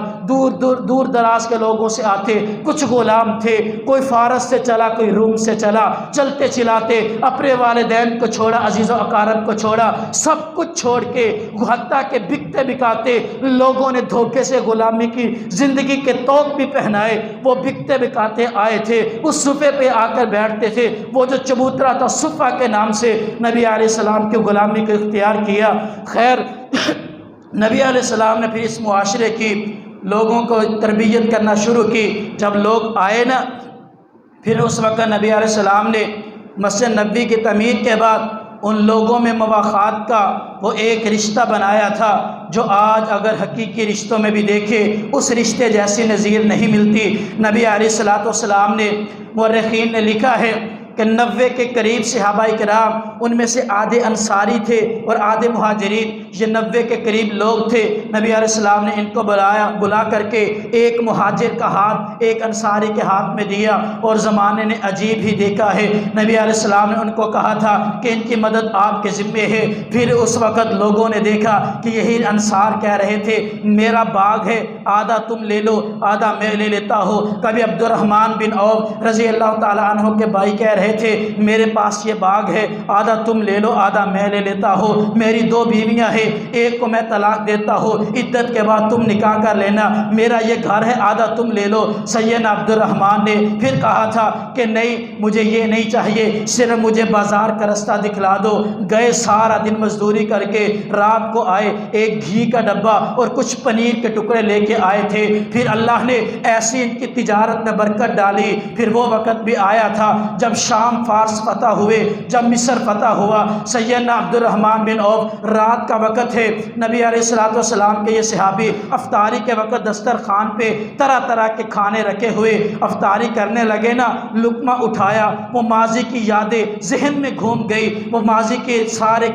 دور دراز کے لوگوں سے آتے، کچھ غلام تھے، کوئی فارس سے چلا، کوئی روم سے چلا، چلتے چلاتے اپنے والدین کو چھوڑا، عزیز و اقارب کو چھوڑا، سب کچھ چھوڑ کے حتیٰ کہ بکتے بکاتے لوگوں نے دھوکے سے غلامی کی زندگی کے توق بھی پہنائے، وہ بکتے بکاتے آئے تھے، اس صفحے پہ آ کر بیٹھتے تھے، وہ جو چبوترا تھا صفہ کے نام سے نبی علیہ السلام کی غلامی کو اختیار کیا۔ خیر نبی علیہ السلام نے پھر اس معاشرے کی لوگوں کو تربیت کرنا شروع کی۔ جب لوگ آئے نا، پھر اس وقت نبی علیہ السلام نے مسجد نبوی کی تعمیر کے بعد ان لوگوں میں مواخات کا وہ ایک رشتہ بنایا تھا جو آج اگر حقیقی رشتوں میں بھی دیکھے اس رشتے جیسی نظیر نہیں ملتی۔ نبی علیہ السلام نے مورخین نے لکھا ہے کہ 90 کے قریب صحابہ کرام، ان میں سے آدھے انصاری تھے اور آدھے مہاجرین، یہ 90 کے قریب لوگ تھے۔ نبی علیہ السلام نے ان کو بلا کر کے ایک مہاجر کا ہاتھ ایک انصاری کے ہاتھ میں دیا، اور زمانے نے عجیب ہی دیکھا ہے، نبی علیہ السلام نے ان کو کہا تھا کہ ان کی مدد آپ کے ذمے ہے۔ پھر اس وقت لوگوں نے دیکھا کہ یہی انصار کہہ رہے تھے میرا باغ ہے، آدھا تم لے لو آدھا میں لے لیتا ہوں۔ کبھی عبد الرحمن بن عوف رضی اللہ تعالیٰ عنہ کے بھائی کہہ رہے تھے میرے پاس یہ باغ ہے، آدھا تم لے لو آدھا میں لے لیتا ہوں، میری 2 بیویاں ہیں، ایک کو میں طلاق دیتا ہوں، عدت کے بعد تم نکاح کر لینا، میرا یہ گھر ہے آدھا تم لے لو۔ سیدنا عبد الرحمن نے پھر کہا تھا کہ نہیں مجھے یہ نہیں چاہیے، صرف مجھے بازار کا رستہ دکھلا دو۔ گئے سارا دن مزدوری کر کے، رات کو آئے، ایک گھی کا ڈبہ اور کچھ پنیر کے ٹکڑے لے کے آئے تھے۔ پھر اللہ نے ایسی ان کی تجارت میں برکت ڈالی۔ پھر وہ وقت بھی آیا تھا جب شام فارس فتح ہوئے، جب مصر فتح ہوا، سیدنا عبد الرحمن بن عوف، رات کا وقت ہے، نبی علیہ السلام کے یہ صحابی افطاری کے وقت دسترخوان پہ طرح طرح کے کھانے رکھے ہوئے افطاری کرنے لگے نا، لقمہ اٹھایا، وہ ماضی کی یادیں ذہن میں گھوم گئی، وہ ماضی کے سارے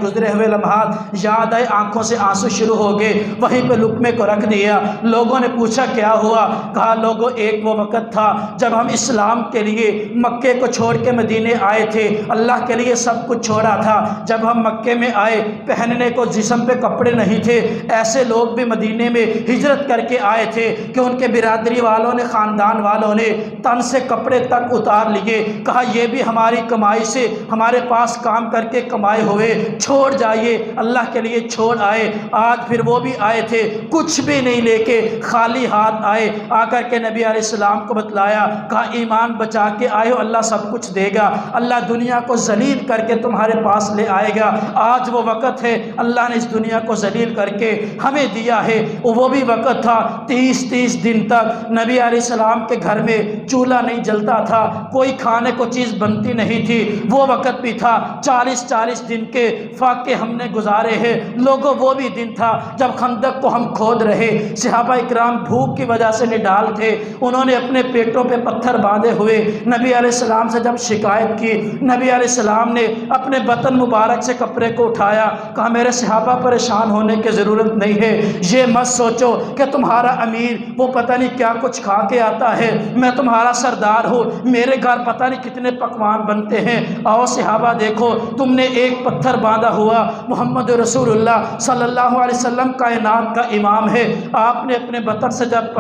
گزرے ہوئے لمحات یاد آئے، آنکھوں سے آنسو شروع ہو گئے، وہیں پہ لقمے کو رکھ دیا۔ لوگوں نے پوچھا کیا ہوا؟ کہا لوگوں ایک وہ وقت تھا جب ہم اسلام کے لیے مکے کو چھوڑ کے مدینے آئے تھے، اللہ کے لیے سب کچھ چھوڑا تھا، جب ہم مکے میں آئے پہننے کو جسم پہ کپڑے نہیں تھے، ایسے لوگ بھی مدینے میں ہجرت کر کے آئے تھے کہ ان کے برادری والوں نے، خاندان والوں نے تن سے کپڑے تک اتار لیے۔ کہا یہ بھی ہماری کمائی سے، ہمارے پاس کام کر کے کمائے ہوئے، چھوڑ جائیے، اللہ کے لیے چھوڑ آئے۔ آج پھر وہ بھی آئے تھے، کچھ بھی نہیں لے کے خالی ہاتھ آئے، آ کر کے نبی علیہ السلام کو بتلایا، کہا ایمان بچا کے آئے ہو، اللہ سب کچھ دے گا، اللہ دنیا کو ذلیل کر کے تمہارے پاس لے آئے گا۔ آج وہ وقت ہے، اللہ نے اس دنیا کو ذلیل کر کے ہمیں دیا ہے۔ وہ بھی وقت تھا 30 دن تک نبی علیہ السلام کے گھر میں چولہا نہیں جلتا تھا، کوئی کھانے کو چیز بنتی نہیں تھی، وہ وقت بھی تھا۔ 40 دن کے فاقے ہم نے گزارے ہیں لوگوں، وہ بھی دن تھا جب خندق کو ہم کھود رہے، صحابہ اکرام بھوک کی وجہ سے نڈال تھے، انہوں نے اپنے پیٹوں پہ پتھر باندھے ہوئے نبی علیہ السلام سے جب شکایت کی، نبی علیہ السلام نے اپنے بطن مبارک سے کپڑے کو اٹھایا، کہا میرے صحابہ پریشان ہونے کی ضرورت نہیں ہے، یہ مت سوچو کہ تمہارا امیر وہ پتہ نہیں کیا کچھ کھا کے آتا ہے، میں تمہارا سردار ہوں، میرے گھر پتہ نہیں کتنے پکوان بنتے ہیں، آؤ صحابہ دیکھو تم نے ایک پتھر باندھا ہوا، محمد رسول اللہ صلی اللہ علیہ وسلم کائنات کا امام ہے، آپ نے اپنے بطن سے جب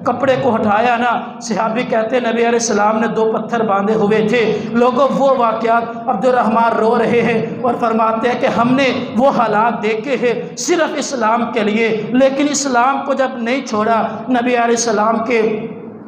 کپڑے کو ہٹایا نا، صحابی کہتے نبی علیہ السلام نے 2 پتھر باندھے ہوئے تھے۔ لوگوں وہ واقعات عبد الرحمن رو رہے ہیں اور فرماتے ہیں کہ ہم نے وہ حالات دیکھے ہیں صرف اسلام کے لیے، لیکن اسلام کو جب نہیں چھوڑا، نبی علیہ السلام کے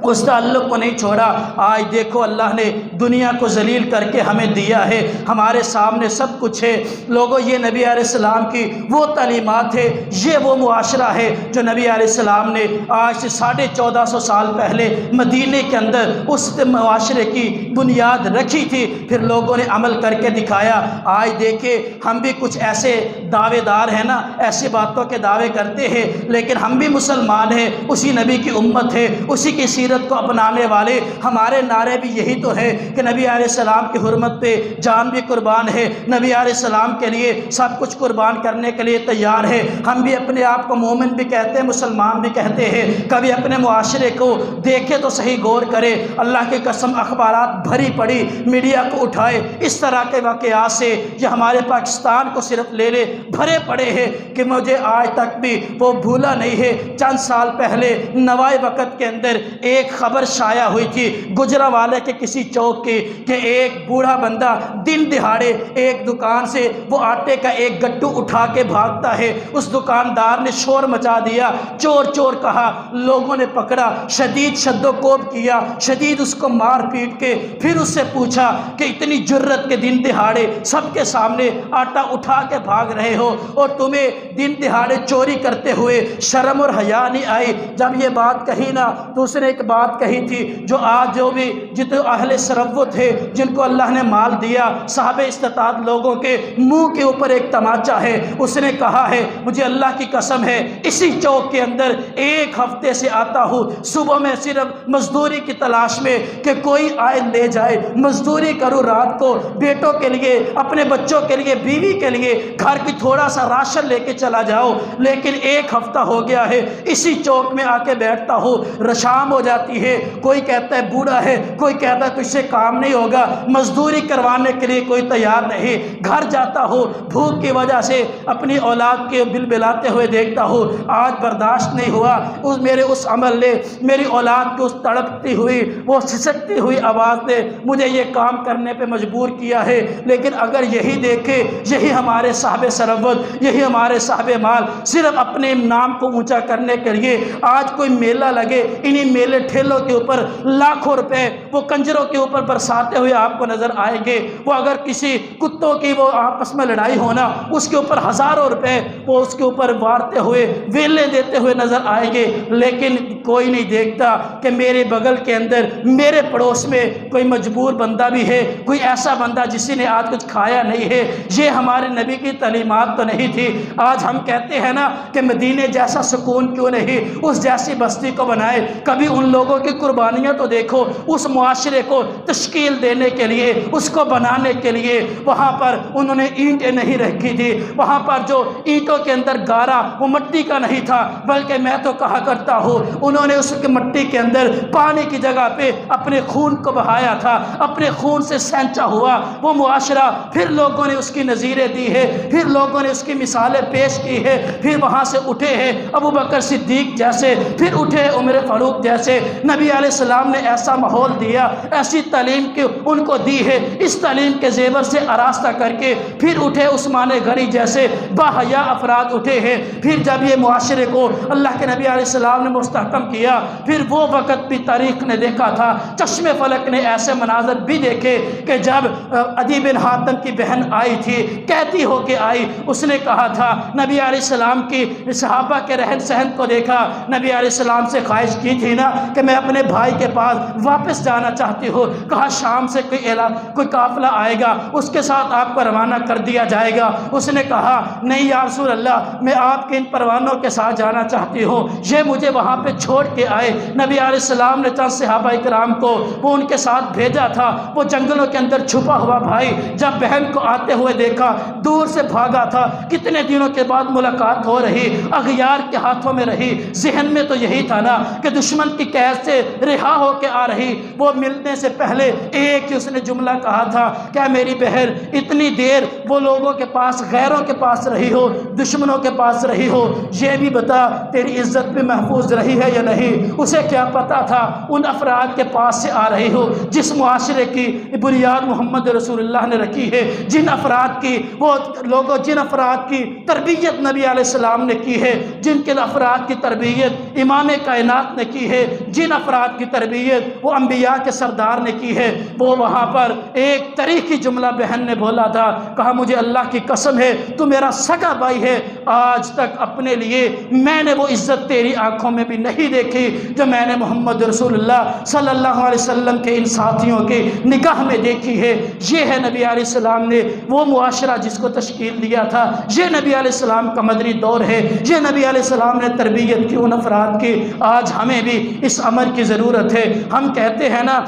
اس تعلق کو نہیں چھوڑا، آج دیکھو اللہ نے دنیا کو ذلیل کر کے ہمیں دیا ہے، ہمارے سامنے سب کچھ ہے۔ لوگوں یہ نبی علیہ السلام کی وہ تعلیمات ہے، یہ وہ معاشرہ ہے جو نبی علیہ السلام نے آج سے 1450 سال پہلے مدینے کے اندر اس معاشرے کی بنیاد رکھی تھی، پھر لوگوں نے عمل کر کے دکھایا۔ آج دیکھیں ہم بھی کچھ ایسے دعوے دار ہیں نا، ایسی باتوں کے دعوے کرتے ہیں، لیکن ہم بھی مسلمان ہیں، اسی نبی کی امت ہے، اسی کی سیرت کو اپنانے والے ہمارے نعرے بھی یہی تو ہے کہ نبی علیہ السلام کی حرمت پہ جان بھی قربان ہے، نبی علیہ السلام کے لیے سب کچھ قربان کرنے کے لیے تیار ہے۔ ہم بھی اپنے آپ کو مومن بھی کہتے ہیں، مسلمان بھی کہتے ہیں۔ کبھی اپنے معاشرے کو دیکھے تو صحیح غور کرے۔ اللہ کی قسم اخبارات بھری پڑی، میڈیا کو اٹھائے، اس طرح کے واقعات سے یہ ہمارے پاکستان کو صرف لے لے بھرے پڑے ہیں کہ مجھے آج تک بھی وہ بھولا نہیں ہے۔ چند سال پہلے نوائے وقت کے اندر ایک خبر شائع ہوئی تھی گجرانوالے کے کسی چوک کی کہ ایک بوڑھا بندہ دن دہاڑے ایک دکان سے وہ آٹے کا ایک گٹو اٹھا کے بھاگتا ہے۔ اس دکاندار نے شور مچا دیا، چور چور کہا، لوگوں نے پکڑا، شدید شد و کوب کیا، شدید اس کو مار پیٹ کے پھر اس سے پوچھا کہ اتنی جرت کے دن دہاڑے سب کے سامنے آٹا اٹھا کے بھاگ رہے ہو اور تمہیں دن دہاڑے چوری کرتے ہوئے شرم اور حیا نہیں آئی؟ جب یہ بات کہی نا تو اس نے ایک بات کہی تھی جو آج جو بھی جتنے اہل ثروت تھے جن کو اللہ نے مال دیا، صاحب استطاعت لوگوں کے منہ کے اوپر ایک تماچا ہے۔ اس نے کہا ہے مجھے اللہ کی قسم ہے اسی چوک کے اندر ایک ہفتے سے آتا ہوں، صبح میں صرف مزدوری کی تلاش میں کہ کوئی آئے لے جائے، مزدوری کروں رات کو بیٹوں کے لیے، اپنے بچوں کے لیے، بیوی کے لیے گھر کی تھوڑا سا راشن لے کے چلا جاؤ، لیکن ایک ہفتہ ہو گیا ہے اسی چوک میں آ کے بیٹھتا ہوں۔ شام ہو جاتی ہے، کوئی کہتا ہے بوڑھا ہے، کوئی کہتا ہے تجھ سے کام نہیں ہوگا، مزدوری کروانے کے لیے کوئی تیار نہیں۔ گھر جاتا ہوں، بھوک کی وجہ سے اپنی اولاد کے بلبلاتے ہوئے دیکھتا ہوں، آج برداشت نہیں ہوا، میرے اس عمل نے، میری اولاد کو اس تڑپتی ہوئی، وہ سسکتی ہوئی آواز نے مجھے یہ کام کرنے پہ مجبور کیا ہے۔ لیکن اگر یہی دیکھے، یہی ہمارے صاحب ثروت، یہی ہمارے صاحب مال صرف اپنے نام کو اونچا کرنے کے لیے آج کوئی میلہ لگے، انہی میلے ٹھیلوں کے اوپر لاکھوں روپے وہ کنجروں کے اوپر برساتے ہوئے آپ کو نظر آئیں گے۔ وہ اگر کسی کتوں کی وہ آپس میں لڑائی ہونا، اس کے اوپر ہزاروں روپے وہ اس کے اوپر وارتے ہوئے، ویلے دیتے ہوئے نظر آئیں گے۔ لیکن کوئی نہیں دیکھتا کہ میرے بغل کے اندر، میرے پڑوس میں کوئی مجبور بندہ بھی ہے، کوئی ایسا بندہ جس نے آج کچھ کھایا نہیں ہے۔ یہ ہمارے نبی کی تعلیمات تو نہیں تھی۔ آج ہم کہتے ہیں نا کہ مدینے جیسا سکون کیوں نہیں اس جیسی بستی کو بنائے۔ کبھی ان لوگوں کی قربانیاں تو دیکھو، اس معاشرے کو تشکیل دینے کے لیے، اس کو بنانے کے لیے وہاں پر انہوں نے اینٹیں نہیں رکھی تھی، وہاں پر جو اینٹوں کے اندر گارا وہ مٹی کا نہیں تھا، بلکہ میں تو کہا کرتا ہوں انہوں نے اس کی مٹی کے اندر پانی کی جگہ پہ اپنے خون کو بہایا تھا، اپنے خون سے سینچا ہوا وہ معاشرہ، پھر لوگوں نے اس کی نظیریں دی ہے، پھر لوگوں نے اس کی مثالیں پیش کی ہے، پھر وہاں سے اٹھے ہیں ابو بکر صدیق جیسے، پھر اٹھے عمر فاروق جیسے۔ نبی علیہ السلام نے ایسا ماحول دیا، ایسی تعلیم کی ان کو دی ہے، اس تعلیم کے زیور سے آراستہ کر کے پھر اٹھے عثمان غنی جیسے باحیا افراد اٹھے ہیں۔ پھر جب یہ معاشرے کو اللہ کے نبی علیہ السلام نے مستحکم کیا، پھر وہ وقت بھی تاریخ نے دیکھا تھا، چشم فلک نے ایسے مناظر بھی دیکھے کہ جب عدی بن حاتم کی بہن آئی تھی، قیدی ہو کے آئی، اس نے کہا تھا نبی علیہ السلام کی صحابہ کے رہن سہن کو دیکھا، نبی علیہ السلام سے خواہش کی تھی نا کہ میں اپنے بھائی کے پاس واپس جانا چاہتی ہوں، کہا شام سے کوئی قافلہ آئے گا، اس کے ساتھ آپ کو روانہ کر دیا جائے گا۔ اس نے کہا نہیں یا رسول اللہ، میں آپ کے ان پروانوں کے ساتھ جانا چاہتی ہوں، یہ مجھے وہاں پہ چھوڑ کے آئے۔ نبی علیہ السلام نے چند صحابہ اکرام کو وہ ان کے ساتھ بھیجا تھا، وہ جنگلوں کے اندر چھپا ہوا بھائی جب بہن کو آتے ہوئے دیکھا، دور سے بھاگا تھا، کتنے دنوں کے بعد ملاقات ہو رہی، اغیار کے ہاتھوں میں رہی، ذہن میں تو یہی تھا نا کہ دشمن کی قید سے رہا ہو کے آ رہی۔ وہ ملنے سے پہلے ایک ہی اس نے جملہ کہا تھا، کیا میری بہن اتنی دیر وہ لوگوں کے پاس، غیروں کے پاس رہی ہو، دشمنوں کے پاس رہی ہو، یہ بھی بتا تیری عزت بھی محفوظ رہی ہے یا نہیں؟ اسے کیا پتا تھا ان افراد کے پاس سے آ رہی ہو جس معاشرے کی بنیاد محمد رسول اللہ نے رکھی ہے، جن افراد کی وہ لوگوں، جن افراد کی تربیت نبی علیہ السلام نے کی ہے، جن کے افراد کی تربیت امام کائنات نے کی ہے، جن افراد کی تربیت وہ انبیاء کے سردار نے کی ہے۔ وہ وہاں پر ایک تاریخی جملہ بہن نے بولا تھا، کہا مجھے اللہ کی قسم ہے تو میرا سگا بھائی ہے، آج تک اپنے لیے میں نے وہ عزت تیری آنکھوں میں بھی نہیں وہی دیکھی جو میں نے محمد رسول اللہ صلی اللہ علیہ وسلم کے ان ساتھیوں کے نکاح میں دیکھی ہے۔ یہ ہے نبی علیہ السلام نے وہ معاشرہ جس کو تشکیل دیا تھا، یہ نبی علیہ السلام کا مدنی دور ہے، یہ نبی علیہ السلام نے تربیت کی ان افراد کی۔ آج ہمیں بھی اس عمل کی ضرورت ہے۔ ہم کہتے ہیں نا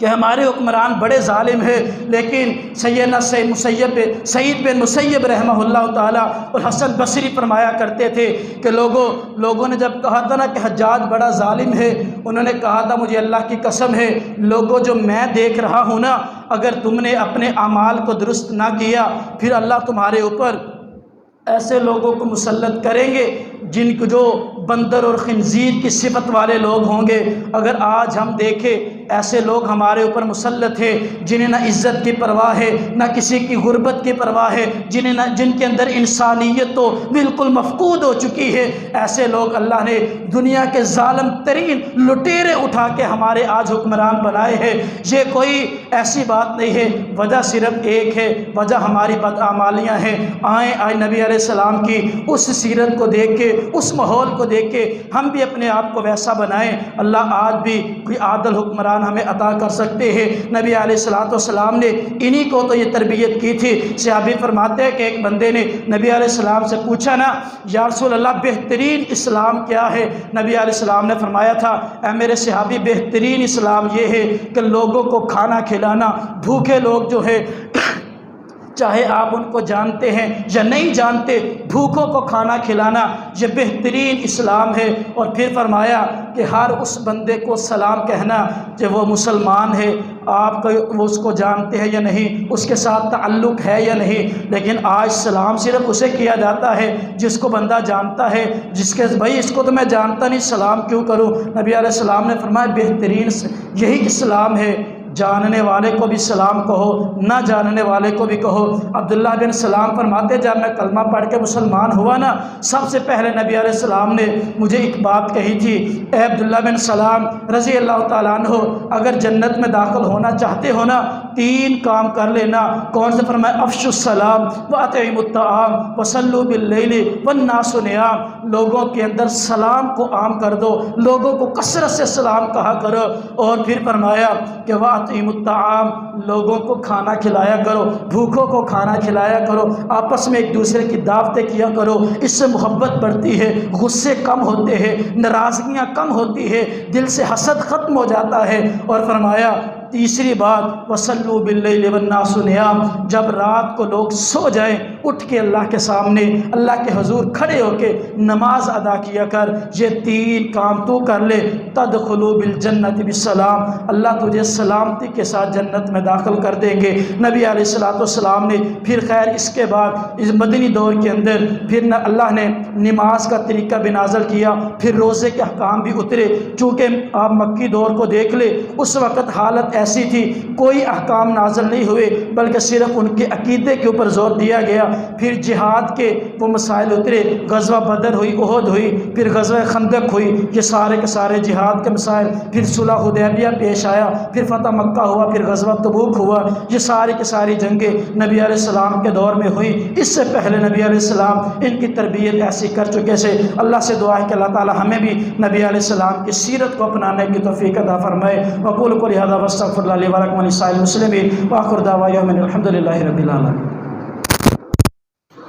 کہ ہمارے حکمران بڑے ظالم ہیں، لیکن سیدنا سعید بن مسیب رحمہ اللہ تعالیٰ اور حسن بصری فرمایا کرتے تھے کہ لوگوں نے جب کہا تھا نا کہ حجاج بڑا ظالم ہے، انہوں نے کہا تھا مجھے اللہ کی قسم ہے لوگوں جو میں دیکھ رہا ہوں نا، اگر تم نے اپنے اعمال کو درست نہ کیا پھر اللہ تمہارے اوپر ایسے لوگوں کو مسلط کریں گے جن کو جو بندر اور خنزیر کی صفت والے لوگ ہوں گے۔ اگر آج ہم دیکھیں ایسے لوگ ہمارے اوپر مسلط ہیں جنہیں نہ عزت کی پرواہ ہے، نہ کسی کی غربت کی پرواہ ہے، جن کے اندر انسانیت تو بالکل مفقود ہو چکی ہے، ایسے لوگ اللہ نے دنیا کے ظالم ترین لٹیرے اٹھا کے ہمارے آج حکمران بنائے ہیں۔ یہ کوئی ایسی بات نہیں ہے، وجہ صرف ایک ہے، وجہ ہماری بدعمالیاں ہیں۔ آئیں نبی علیہ السلام کی اس سیرت کو دیکھ کے، اس ماحول کو دیکھ کے ہم بھی اپنے آپ کو ویسا بنائیں۔ اللہ آج بھی کوئی عادل حکمران ہمیں عطا کر سکتے ہیں۔ نبی علیہ السلام نے انہی کو تو یہ تربیت کی تھی۔ صحابی فرماتے ہیں کہ ایک بندے نے نبی علیہ السلام سے پوچھا نا یا رسول اللہ بہترین اسلام کیا ہے؟ نبی علیہ السلام نے فرمایا تھا اے میرے صحابی بہترین اسلام یہ ہے کہ لوگوں کو کھانا کھلانا، بھوکے لوگ جو ہے چاہے آپ ان کو جانتے ہیں یا نہیں جانتے، بھوکوں کو کھانا کھلانا یہ بہترین اسلام ہے۔ اور پھر فرمایا کہ ہر اس بندے کو سلام کہنا کہ وہ مسلمان ہے، آپ وہ اس کو جانتے ہیں یا نہیں، اس کے ساتھ تعلق ہے یا نہیں۔ لیکن آج سلام صرف اسے کیا جاتا ہے جس کو بندہ جانتا ہے، جس کے بھائی اس کو تو میں جانتا نہیں سلام کیوں کروں۔ نبی علیہ السلام نے فرمایا بہترین یہی اسلام ہے، جاننے والے کو بھی سلام کہو، نہ جاننے والے کو بھی کہو۔ عبداللہ بن سلام فرماتے جب میں کلمہ پڑھ کے مسلمان ہوا نا، سب سے پہلے نبی علیہ السلام نے مجھے ایک بات کہی تھی، اے عبداللہ بن سلام رضی اللہ تعالیٰ عنہ، اگر جنت میں داخل ہونا چاہتے ہو نا 3 کام کر لینا۔ کون سے؟ فرمایا افشوا السلام واطعموا الطعام وصلوا باللیل والناس نیام۔ لوگوں کے اندر سلام کو عام کر دو، لوگوں کو کثرت سے سلام کہا کرو۔ اور پھر فرمایا کہ واطعموا الطعام، لوگوں کو کھانا کھلایا کرو، بھوکوں کو کھانا کھلایا کرو، آپس میں ایک دوسرے کی دعوتیں کیا کرو، اس سے محبت بڑھتی ہے، غصے کم ہوتے ہیں، ناراضگیاں کم ہوتی ہے، دل سے حسد ختم ہو جاتا ہے۔ اور فرمایا تیسری بات وصلوا باللیل والناس نیام، جب رات کو لوگ سو جائیں اٹھ کے اللہ کے سامنے اللہ کے حضور کھڑے ہو کے نماز ادا کیا کر۔ یہ 3 کام تو کر لے تدخلوا بالجنت بالسلام، اللہ تجھے سلامتی کے ساتھ جنت میں داخل کر دیں گے۔ نبی علیہ السلام نے پھر خیر اس کے بعد اس مدنی دور کے اندر پھر اللہ نے نماز کا طریقہ بھی نازل کیا، پھر روزے کے احکام بھی اترے۔ چونکہ آپ مکی دور کو دیکھ لے، اس وقت حالت ایسی تھی کوئی احکام نازل نہیں ہوئے، بلکہ صرف ان کے عقیدے کے اوپر زور دیا گیا۔ پھر جہاد کے وہ مسائل اترے، غزوہ بدر ہوئی، احد ہوئی، پھر غزوہ خندق ہوئی، یہ سارے کے سارے جہاد کے مسائل۔ پھر صلح حدیبیہ پیش آیا، پھر فتح مکہ ہوا، پھر غزوہ تبوک ہوا۔ یہ سارے کے ساری جنگیں نبی علیہ السلام کے دور میں ہوئی۔ اس سے پہلے نبی علیہ السلام ان کی تربیت ایسی کر چکے سے اللہ سے دعا ہے کہ اللہ تعالی ہمیں بھی نبی علیہ السلام کی سیرت کو اپنانے کی توفیق عطا فرمائے۔ وقول قولی ھذا واستغفر اللہ لی ولکم ولسائر المسلمین وآخر دعوانا ان الحمد للہ رب العالمین۔